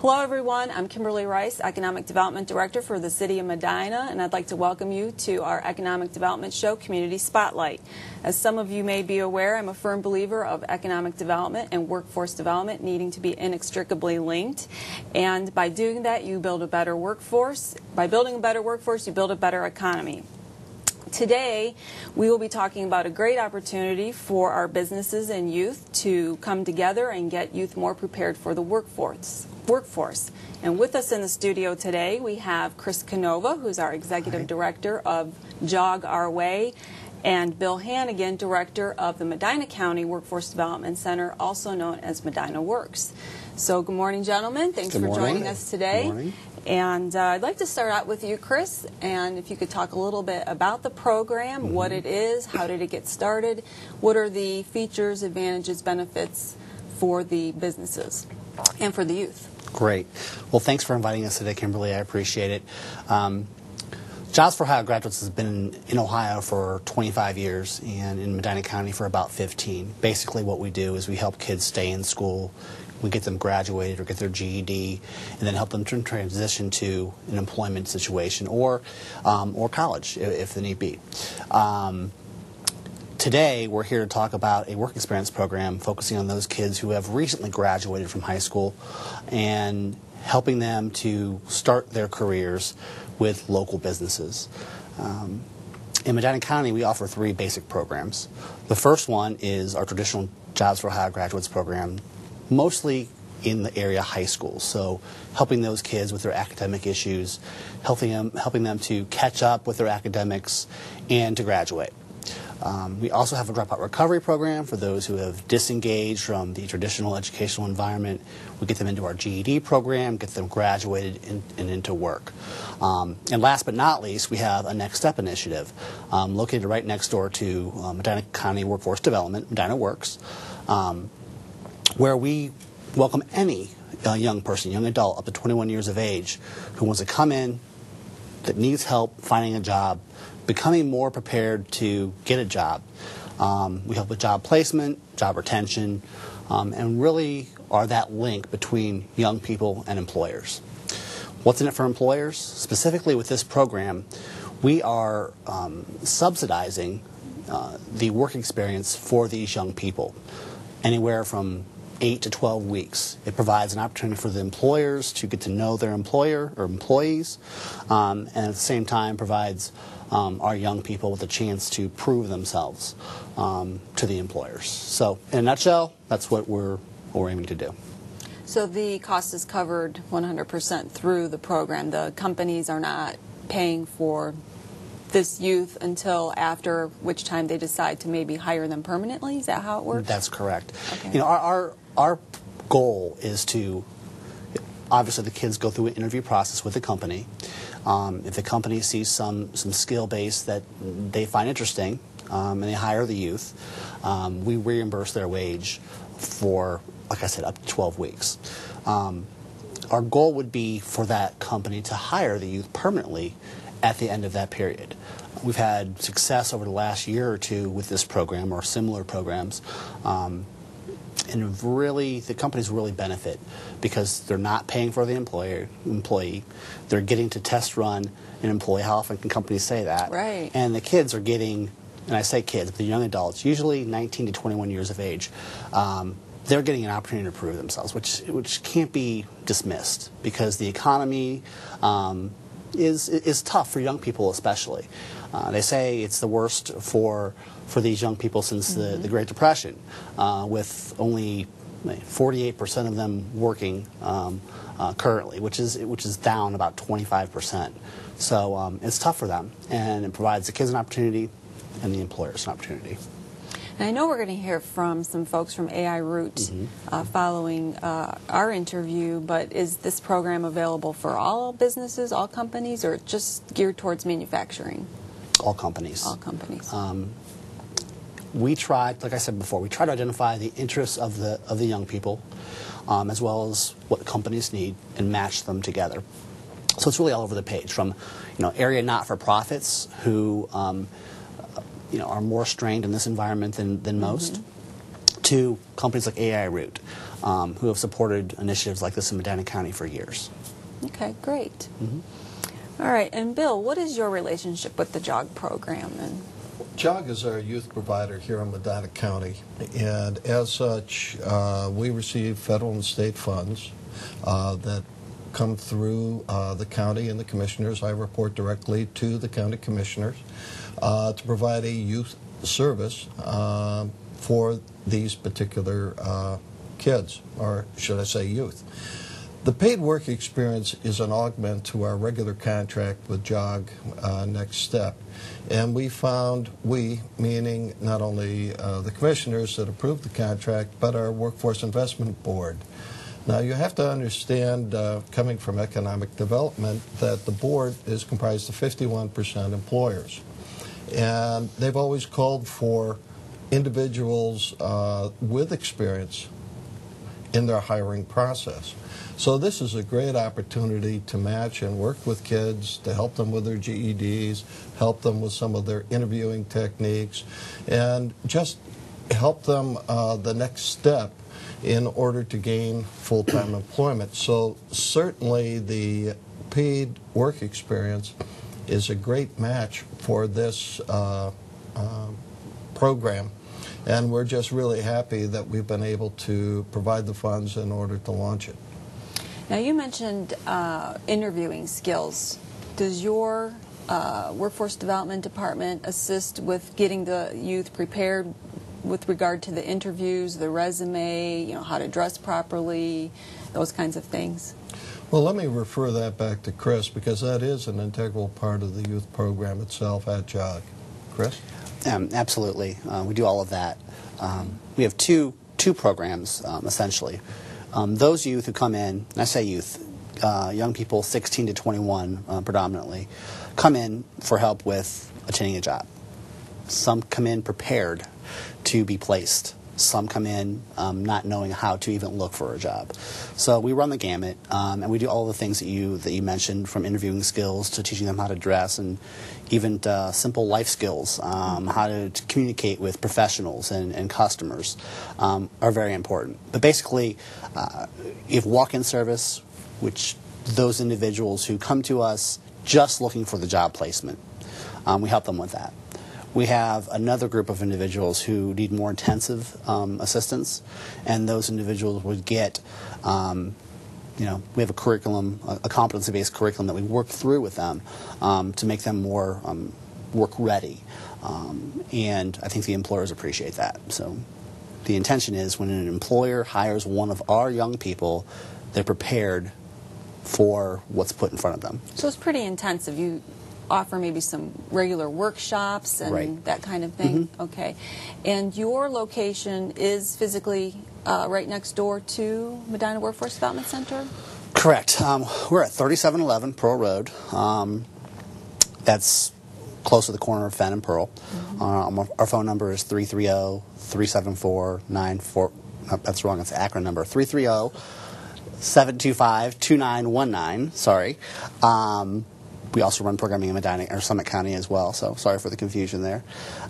Hello everyone, I'm Kimberly Rice, Economic Development Director for the City of Medina, and I'd like to welcome you to our Economic Development Show, Community Spotlight. As some of you may be aware, I'm a firm believer of economic development and workforce development needing to be inextricably linked. And by doing that, you build a better workforce. By building a better workforce, you build a better economy. Today, we will be talking about a great opportunity for our businesses and youth to come together and get youth more prepared for the workforce. And with us in the studio today, we have Chris Canova, who's our Executive Director of JOG Our Way, and Bill Hannigan, Director of the Medina County Workforce Development Center, also known as Medina Works. So good morning, gentlemen. Thanks for joining us today. Good morning. And I'd like to start out with you, Chris, and if you could talk a little bit about the program, what it is, how did it get started, what are the features, advantages, benefits for the businesses and for the youth. Great. Well, thanks for inviting us today, Kimberly. I appreciate it. Jobs for Ohio Graduates has been in Ohio for 25 years and in Medina County for about 15. Basically what we do is we help kids stay in school. We get them graduated or get their GED, and then help them to transition to an employment situation or college if the need be. Today, we're here to talk about a work experience program focusing on those kids who have recently graduated from high school and helping them to start their careers with local businesses. In Medina County, we offer 3 basic programs. The first one is our traditional Jobs for Ohio Graduates program, mostly in the area high schools. So helping those kids with their academic issues, helping them to catch up with their academics and to graduate. We also have a dropout recovery program for those who have disengaged from the traditional educational environment. We get them into our GED program, get them graduated and into work. And last but not least, we have a Next Step initiative located right next door to Medina County Workforce Development, Medina Works, where we welcome any young person, young adult up to 21 years of age who wants to come in, that needs help finding a job, becoming more prepared to get a job. We help with job placement, job retention, and really are that link between young people and employers. What's in it for employers? Specifically with this program, we are subsidizing the work experience for these young people, anywhere from 8 to 12 weeks. It provides an opportunity for the employers to get to know their employer or employees, and at the same time provides our young people with a chance to prove themselves to the employers. So, in a nutshell, that's what we're aiming to do. So the cost is covered 100% through the program. The companies are not paying for this youth until after which time they decide to maybe hire them permanently? Is that how it works? That's correct. Okay. You know, our goal is to, obviously the kids go through an interview process with the company. If the company sees some skill base that they find interesting and they hire the youth, we reimburse their wage for, like I said, up to 12 weeks. Our goal would be for that company to hire the youth permanently at the end of that period. We've had success over the last year or two with this program or similar programs, and really the companies really benefit because they're not paying for the employee. They're getting to test run an employee. How often can companies say that? Right. And the kids are getting, and I say kids, but the young adults, usually 19 to 21 years of age, they're getting an opportunity to prove themselves, which can't be dismissed because the economy is tough for young people especially. They say it's the worst for these young people since the Great Depression, with only 48% of them working currently, which is down about 25%. So it's tough for them, and it provides the kids an opportunity and the employers an opportunity. And I know we're going to hear from some folks from AI Root following our interview, but is this program available for all businesses, all companies, or just geared towards manufacturing? All companies. All companies. We try, like I said before, we try to identify the interests of the young people, as well as what companies need, and match them together. So it's really all over the page, from area not-for-profits who are more strained in this environment than most, to companies like AI Root, who have supported initiatives like this in Medina County for years. Okay, great. All right, and Bill, what is your relationship with the JOG program? And JOG is our youth provider here in Medina County, and as such, we receive federal and state funds that come through the county and the commissioners. I report directly to the county commissioners to provide a youth service for these particular kids, or should I say youth. The paid work experience is an augment to our regular contract with JOG Next Step. And we found, meaning not only the commissioners that approved the contract, but our Workforce Investment Board. Now you have to understand, coming from economic development, that the board is comprised of 51% employers. And they've always called for individuals with experience in their hiring process. So this is a great opportunity to match and work with kids, to help them with their GEDs, help them with some of their interviewing techniques, and just help them the next step in order to gain full-time employment. So certainly the paid work experience is a great match for this program. And we're just really happy that we've been able to provide the funds in order to launch it. now you mentioned interviewing skills. Does your Workforce Development Department assist with getting the youth prepared with regard to the interviews, the resume, you know, how to dress properly, those kinds of things? Well, let me refer that back to Chris, because that is an integral part of the youth program itself at JOG. Chris? Absolutely. We do all of that. We have two programs, essentially. Those youth who come in, and I say youth, young people 16 to 21 predominantly, come in for help with attaining a job. Some come in prepared to be placed. Some come in not knowing how to even look for a job. So we run the gamut, and we do all the things that you mentioned, from interviewing skills to teaching them how to dress, and even simple life skills, how to communicate with professionals and customers are very important. But basically, you have walk-in service, which those individuals who come to us just looking for the job placement, we help them with that. We have another group of individuals who need more intensive assistance, and those individuals would get, we have a curriculum, a competency-based curriculum that we work through with them to make them more work-ready, and I think the employers appreciate that. So the intention is, when an employer hires one of our young people, they're prepared for what's put in front of them. So it's pretty intensive. You offer maybe some regular workshops and Right. that kind of thing? Okay. And your location is physically right next door to Medina Workforce Development Center? Correct. We're at 3711 Pearl Road. That's close to the corner of Fenn and Pearl. Our phone number is 330-374-94. That's wrong. It's the acronym number. 330-725-2919. Sorry. We also run programming in Medina or Summit County as well, so sorry for the confusion there.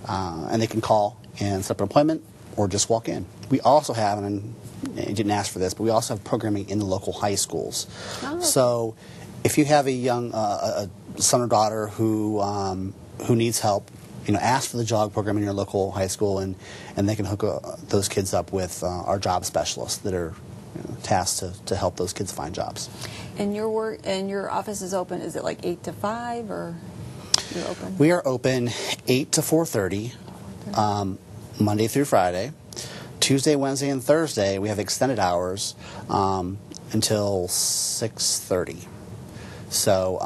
And they can call and set up an appointment or just walk in. We also have, and you didn't ask for this, but we also have programming in the local high schools. Oh. So if you have a young a son or daughter who needs help, ask for the JOG program in your local high school, and they can hook those kids up with our job specialists that are tasked to help those kids find jobs. And your office is open, is it like 8 to 5, or you're open? We are open 8 to 4:30, Monday through Friday. Tuesday, Wednesday, and Thursday, we have extended hours until 6:30. So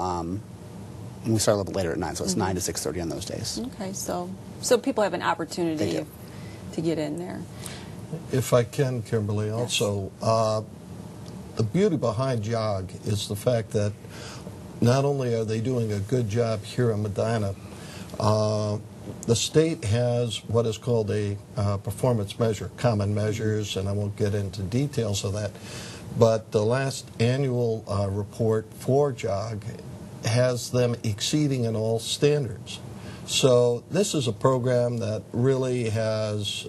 we start a little bit later at 9, so it's 9 to 6:30 on those days. Okay, so people have an opportunity to get in there. If I can, Kimberly, also, the beauty behind JOG is the fact that not only are they doing a good job here in Medina, the state has what is called a performance measure, common measures, and I won't get into details of that, but the last annual report for JOG has them exceeding in all standards. So this is a program that really has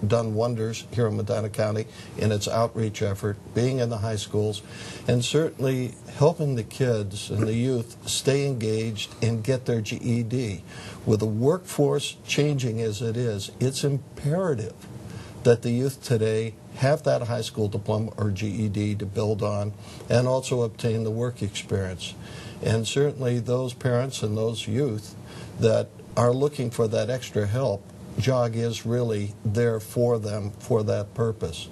done wonders here in Medina County in its outreach effort, being in the high schools, and certainly helping the kids and the youth stay engaged and get their GED. With the workforce changing as it is, it's imperative that the youth today have that high school diploma or GED to build on and also obtain the work experience. And certainly those parents and those youth that are looking for that extra help, JOG is really there for them for that purpose.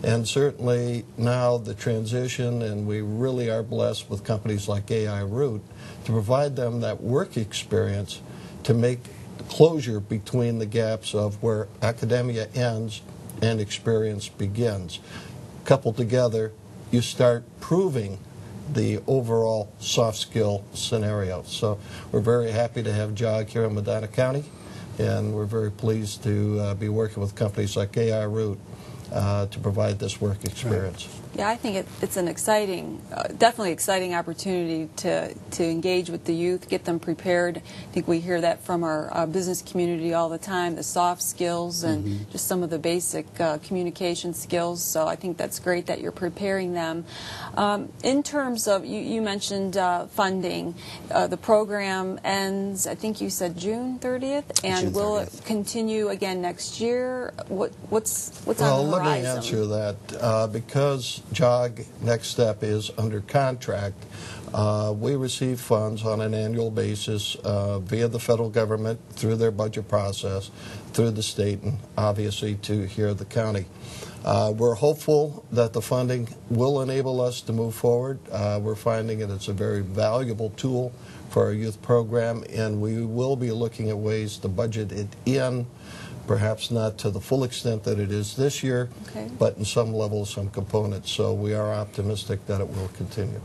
And certainly now the transition, and we really are blessed with companies like AI Root to provide them that work experience to make closure between the gaps of where academia ends and experience begins. Coupled together, you start proving the overall soft skill scenario. So we're very happy to have JOG here in Medina County, and we're very pleased to be working with companies like AI Root to provide this work experience. Yeah, I think it's an exciting, definitely exciting opportunity to engage with the youth, get them prepared. I think we hear that from our business community all the time, the soft skills and just some of the basic communication skills. So I think that's great that you're preparing them. In terms of, you mentioned funding, the program ends, I think you said June 30th, and June 30th. will it continue again next year? What's on the Well, horizon? let me answer that. Because JOG Next Step is under contract, we receive funds on an annual basis via the federal government through their budget process, through the state, and obviously to here the county. We're hopeful that the funding will enable us to move forward. We're finding that it's a very valuable tool for our youth program, and we will be looking at ways to budget it in, perhaps not to the full extent that it is this year, but in some level, some components. So we are optimistic that it will continue.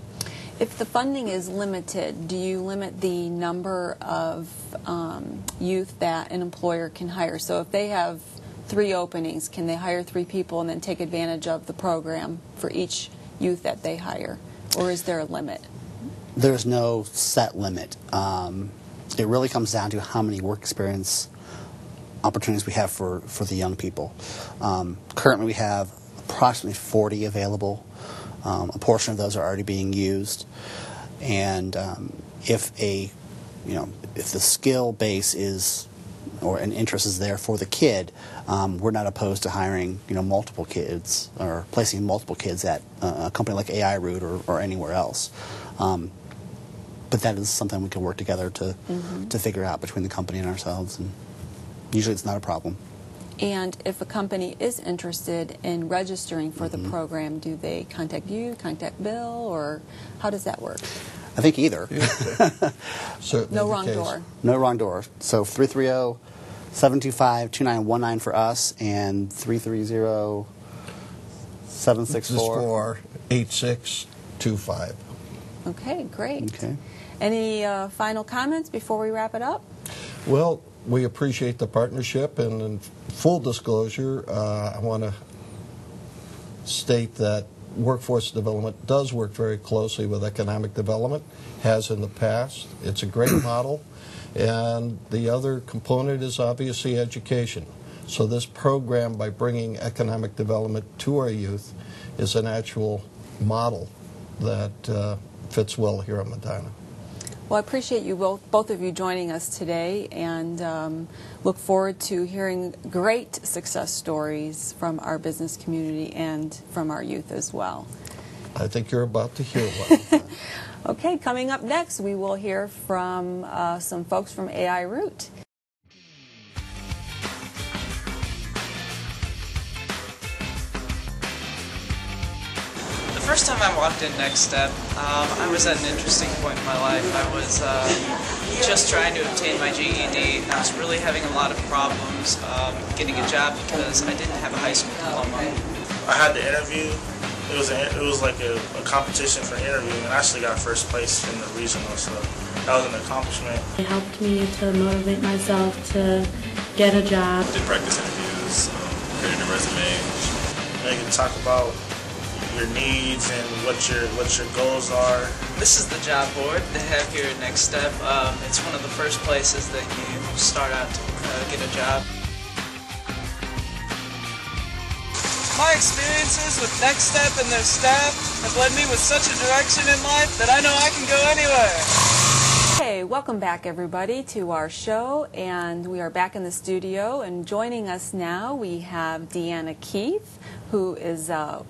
If the funding is limited, do you limit the number of youth that an employer can hire? So if they have 3 openings, can they hire 3 people and then take advantage of the program for each youth that they hire? Or is there a limit? There's no set limit. It really comes down to how many work experience opportunities we have for the young people. Currently we have approximately 40 available. A portion of those are already being used, and if the skill base is or an interest is there for the kid, we're not opposed to hiring multiple kids or placing multiple kids at a company like AI Root or anywhere else. But that is something we can work together to figure out between the company and ourselves, and usually it's not a problem. And if a company is interested in registering for the program, do they contact you, contact Bill, or how does that work? I think either. No wrong door. No wrong door. So 330-725-2919 for us, and 330-764-8625. Okay, great. Okay. Any final comments before we wrap it up? Well, we appreciate the partnership, and in full disclosure, I want to state that workforce development does work very closely with economic development, has in the past. It's a great model, and the other component is obviously education. So this program, by bringing economic development to our youth, is an actual model that fits well here in Medina. Well, I appreciate you both of you joining us today, and look forward to hearing great success stories from our business community and from our youth as well. I think you're about to hear one. Okay, coming up next, we will hear from some folks from AI Root. The first time I walked in Next Step, I was at an interesting point in my life. I was just trying to obtain my GED, and I was really having a lot of problems getting a job because I didn't have a high school diploma. I had the interview. It was like a competition for interviewing, and I actually got first place in the regional, so that was an accomplishment. It helped me to motivate myself to get a job. Did practice interviews, created a resume. You can talk about your needs and what your goals are. This is the job board they have here at Next Step. It's one of the first places that you start out to get a job. My experiences with Next Step and their staff have led me with such a direction in life that I know I can go anywhere. Hey, welcome back everybody to our show, and we are back in the studio, and joining us now we have Deanna Keith, who is a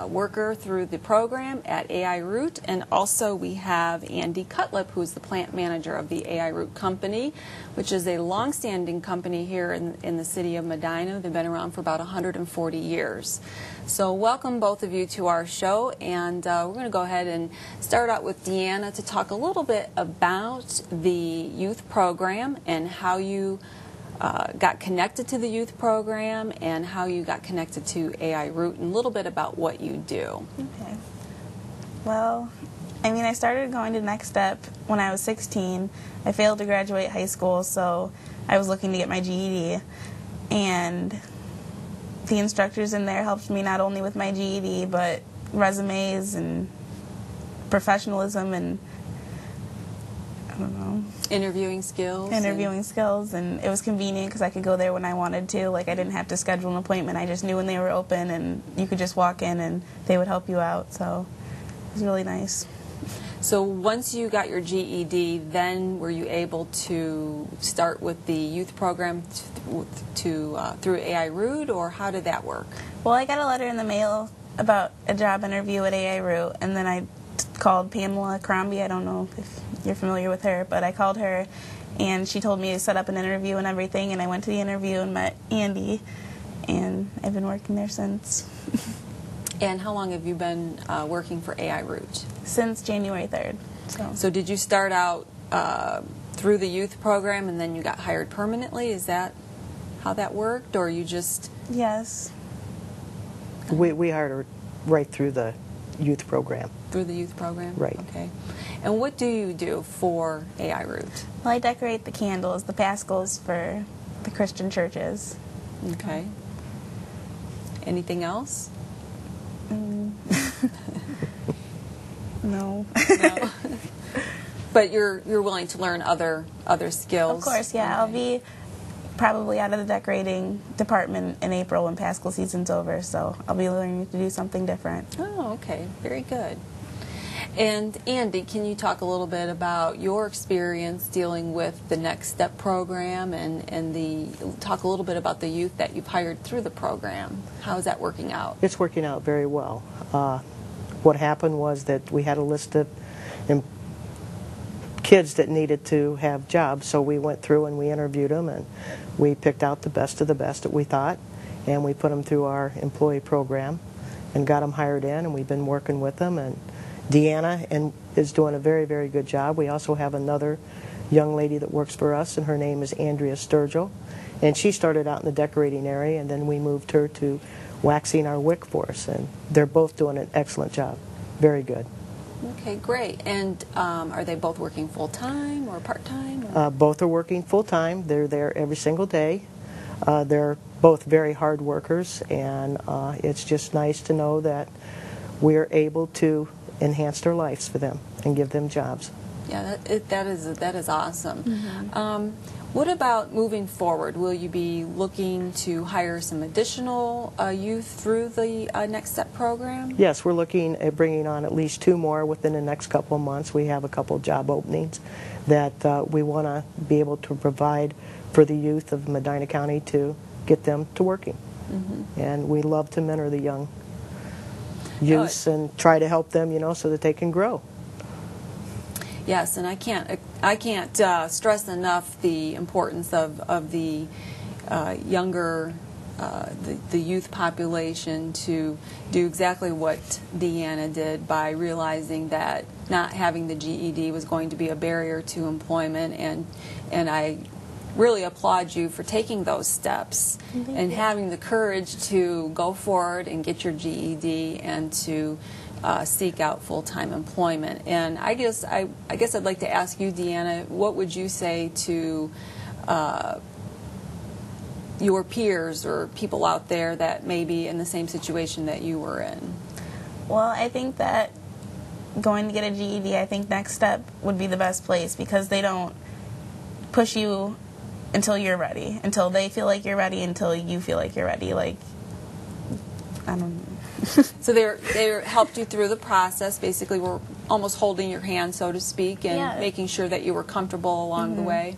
worker through the program at AI Root, and also we have Andy Cutlip, who is the plant manager of the AI Root company, which is a long-standing company here in the city of Medina. They've been around for about 140 years. So welcome both of you to our show, and we're going to go ahead and start out with Deanna to talk a little bit about the youth program and how you got connected to the youth program and how you got connected to AI Root, and a little bit about what you do. Okay. Well, I started going to Next Step when I was 16. I failed to graduate high school, so I was looking to get my GED. And the instructors in there helped me not only with my GED, but resumes and professionalism and, I don't know, interviewing skills, and it was convenient because I could go there when I wanted to. Like, I didn't have to schedule an appointment. I just knew when they were open, and you could just walk in and they would help you out. So it was really nice. So once you got your GED, then were you able to start with the youth program through AI Root, or how did that work? Well, I got a letter in the mail about a job interview at AI Root, and then I called Pamela Crombie. I don't know if you're familiar with her, but I called her, and she told me to set up an interview and everything, and I went to the interview and met Andy, and I've been working there since. And how long have you been working for AI Root? Since January 3rd. So did you start out through the youth program and then you got hired permanently? Is that how that worked, or you just... Yes. We hired her right through the youth program. Through the youth program? Right. Okay. And what do you do for AI Root? Well, I decorate the candles, the Paschals for the Christian churches. Okay. Anything else? No. No. But you're willing to learn other skills? Of course, yeah. Okay. I'll be probably out of the decorating department in April when Paschal season's over, so I'll be learning to do something different. Oh, okay. Very good. And Andy, can you talk a little bit about your experience dealing with the Next Step program and talk a little bit about the youth that you've hired through the program? How is that working out? It's working out very well. What happened was that we had a list of kids that needed to have jobs, so we went through and we interviewed them, and we picked out the best of the best that we thought, and we put them through our employee program and got them hired in, and we've been working with them. And Deanna is doing a very, very good job. We also have another young lady that works for us, and her name is Andrea Sturgill, and she started out in the decorating area, and then we moved her to waxing our wick for us, and they're both doing an excellent job. Very good. Okay, great. And are they both working full-time or part-time? Both are working full-time. They're there every single day. They're both very hard workers, and it's just nice to know that we're able to enhance their lives for them and give them jobs. Yeah, that is awesome. Mm-hmm. What about moving forward? Will you be looking to hire some additional youth through the Next Step program? Yes, we're looking at bringing on at least 2 more within the next couple of months. We have a couple of job openings that we want to be able to provide for the youth of Medina County to get them to working. Mm-hmm. And we love to mentor the young youths and try to help them, so that they can grow. Yes, and I can't stress enough the importance of the younger, the youth population to do exactly what Deanna did by realizing that not having the GED was going to be a barrier to employment, and I really applaud you for taking those steps and having the courage to go forward and get your GED and to seek out full-time employment. And I guess I'd like to ask you, Deanna, what would you say to your peers or people out there that may be in the same situation that you were in? Well, I think that going to get a GED, I think Next Step would be the best place, because they don't push you until you're ready, until they feel like you're ready, until you feel like you're ready. Like, I don't know. So they helped you through the process, basically were almost holding your hand, so to speak, and Yeah. making sure that you were comfortable along the way.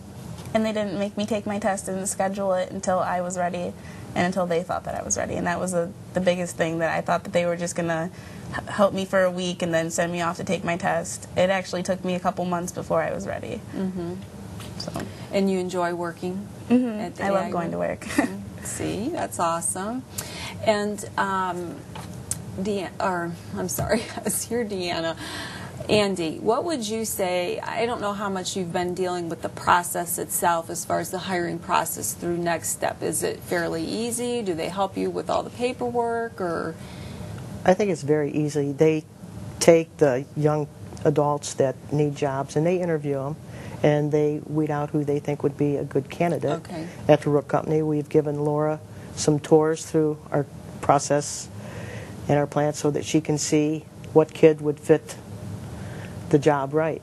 And they didn't make me take my test and schedule it until I was ready and until they thought that I was ready. And that was the biggest thing, that I thought that they were just going to help me for a week and then send me off to take my test. It actually took me a couple months before I was ready. So. And you enjoy working? At the I love AI going to group? work. See, that's awesome. And I'm sorry, I was here, Deanna. Andy, what would you say, I don't know how much you've been dealing with the process itself as far as the hiring process through Next Step. Is it fairly easy? Do they help you with all the paperwork, or? I think it's very easy. They take the young adults that need jobs and they interview them, and they weed out who they think would be a good candidate. Okay. At the Rook Company, we've given Laura some tours through our process and our plant so that she can see what kid would fit the job right.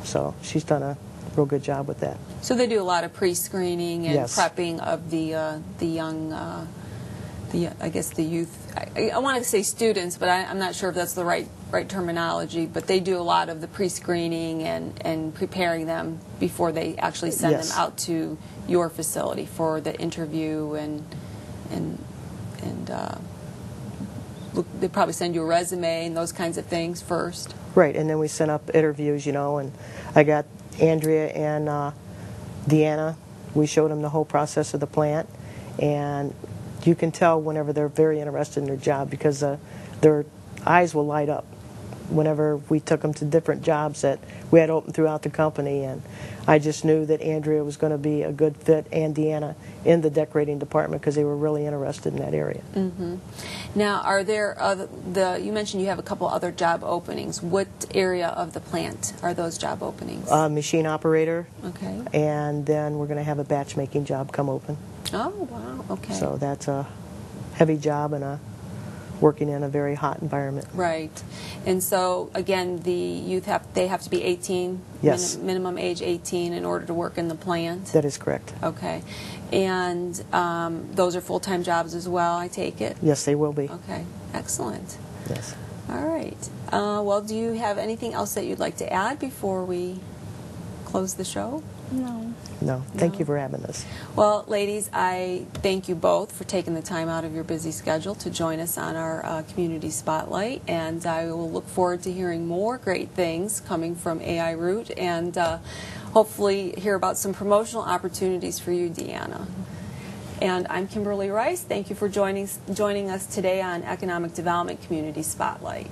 So she's done a real good job with that. So they do a lot of pre-screening and Yes. prepping of the young, I guess the youth. I want to say students, but I'm not sure if that's the right terminology. But they do a lot of the pre-screening and preparing them before they actually send Yes. them out to your facility for the interview and they probably send you a resume and those kinds of things first. Right, and then we sent up interviews, and I got Andrea and Deanna. We showed them the whole process of the plant, and you can tell whenever they're very interested in their job because their eyes will light up whenever we took them to different jobs that we had open throughout the company, and I just knew that Andrea was going to be a good fit, and Deanna, in the decorating department because they were really interested in that area. Now, are there you mentioned you have a couple other job openings. What area of the plant are those job openings? Machine operator, Okay. and then we're going to have a batch making job come open. Oh, wow. Okay. So that's a heavy job and working in a very hot environment. Right. And so, again, the youth they have to be 18, Yes. minimum age 18 in order to work in the plant? That is correct. Okay. And those are full-time jobs as well, I take it? Yes, they will be. Okay. Excellent. Yes. All right. Well, do you have anything else that you'd like to add before we close the show? No. No, thank you for having us. Well, ladies, I thank you both for taking the time out of your busy schedule to join us on our Community Spotlight, and I will look forward to hearing more great things coming from AI Root, and hopefully hear about some promotional opportunities for you, Deanna. And I'm Kimberly Rice. Thank you for joining us today on Economic Development Community Spotlight.